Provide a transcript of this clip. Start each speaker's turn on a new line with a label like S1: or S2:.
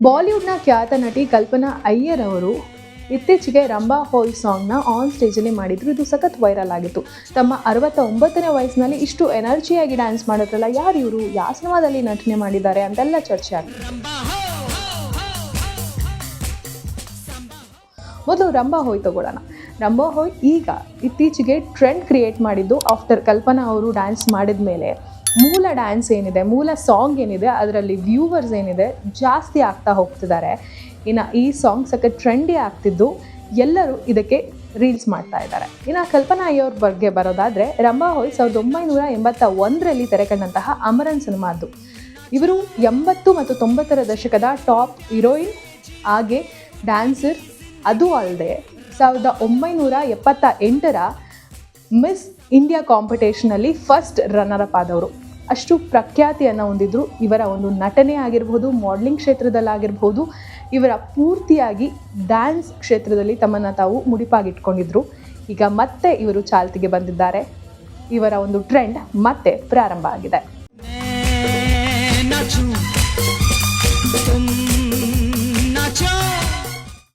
S1: ಬಾಲಿವುಡ್ನ ಖ್ಯಾತ ನಟಿ ಕಲ್ಪನಾ ಅಯ್ಯರ್ ಅವರು ಇತ್ತೀಚೆಗೆ ರಂಭಾ ಹೋಯ್ ಸಾಂಗ್ನ ಆನ್ ಸ್ಟೇಜಲ್ಲಿ ಮಾಡಿದ್ರು. ಇದು ಸಖತ್ ವೈರಲ್ ಆಗಿತ್ತು. ತಮ್ಮ 69ನೇ ವಯಸ್ಸಿನಲ್ಲಿ ಇಷ್ಟು ಎನರ್ಜಿಯಾಗಿ ಡ್ಯಾನ್ಸ್ ಮಾಡೋದ್ರಲ್ಲ, ಯಾರು ಇವರು, ಯಾವ ಸಿನಿಮಾದಲ್ಲಿ ನಟನೆ ಮಾಡಿದ್ದಾರೆ ಅಂತೆಲ್ಲ ಚರ್ಚೆ ಆಗ್ತದೆ. ಮೊದಲು ರಂಭಾ ಹೋಯ್ ತಗೊಳ್ಳೋಣ. ರಂಭಾ ಹೋಯ್ ಈಗ ಇತ್ತೀಚೆಗೆ ಟ್ರೆಂಡ್ ಕ್ರಿಯೇಟ್ ಮಾಡಿದ್ದು ಆಫ್ಟರ್ ಕಲ್ಪನಾ ಅವರು ಡ್ಯಾನ್ಸ್ ಮಾಡಿದ ಮೇಲೆ ಮೂಲ ಡ್ಯಾನ್ಸ್ ಏನಿದೆ, ಮೂಲ ಸಾಂಗ್ ಏನಿದೆ, ಅದರಲ್ಲಿ ವ್ಯೂವರ್ಸ್ ಏನಿದೆ ಜಾಸ್ತಿ ಆಗ್ತಾ ಹೋಗ್ತಿದ್ದಾರೆ. ಇನ್ನು ಈ ಸಾಂಗ್ ಸಖತ್ ಟ್ರೆಂಡಿ ಆಗ್ತಿದ್ದು ಎಲ್ಲರೂ ಇದಕ್ಕೆ ರೀಲ್ಸ್ ಮಾಡ್ತಾ ಇದ್ದಾರೆ. ಇನ್ನು ಕಲ್ಪನಾ ಅಯ್ಯವ್ರ ಬಗ್ಗೆ ಬರೋದಾದರೆ, ರಂಭಾ ಹೋಯ್ 1981ರಲ್ಲಿ ತೆರೆ ಕಂಡಂತಹ ಅಮರನ್ ಸಿನಿಮಾದ್ದು. ಇವರು 80 ಮತ್ತು 90ರ ದಶಕದ ಟಾಪ್ ಹೀರೋಯಿನ್, ಹಾಗೆ ಡ್ಯಾನ್ಸರ್. ಅದು ಅಲ್ಲದೆ 1978ರ ಮಿಸ್ ಇಂಡಿಯಾ ಕಾಂಪಿಟೇಷನಲ್ಲಿ ಫಸ್ಟ್ ರನ್ನರ್ ಅಪ್ ಆದವರು. ಅಷ್ಟು ಪ್ರಖ್ಯಾತಿಯನ್ನು ಹೊಂದಿದ್ರು. ಇವರ ಒಂದು ನಟನೆ ಆಗಿರ್ಬೋದು, ಮಾಡಲಿಂಗ್ ಕ್ಷೇತ್ರದಲ್ಲಾಗಿರ್ಬೋದು, ಇವರ ಪೂರ್ತಿಯಾಗಿ ಡ್ಯಾನ್ಸ್ ಕ್ಷೇತ್ರದಲ್ಲಿ ತಮ್ಮನ್ನು ತಾವು ಮುಡಿಪಾಗಿಟ್ಕೊಂಡಿದ್ರು. ಈಗ ಮತ್ತೆ ಇವರು ಚಾಲ್ತಿಗೆ ಬಂದಿದ್ದಾರೆ. ಇವರ ಒಂದು ಟ್ರೆಂಡ್ ಮತ್ತೆ ಪ್ರಾರಂಭ ಆಗಿದೆ.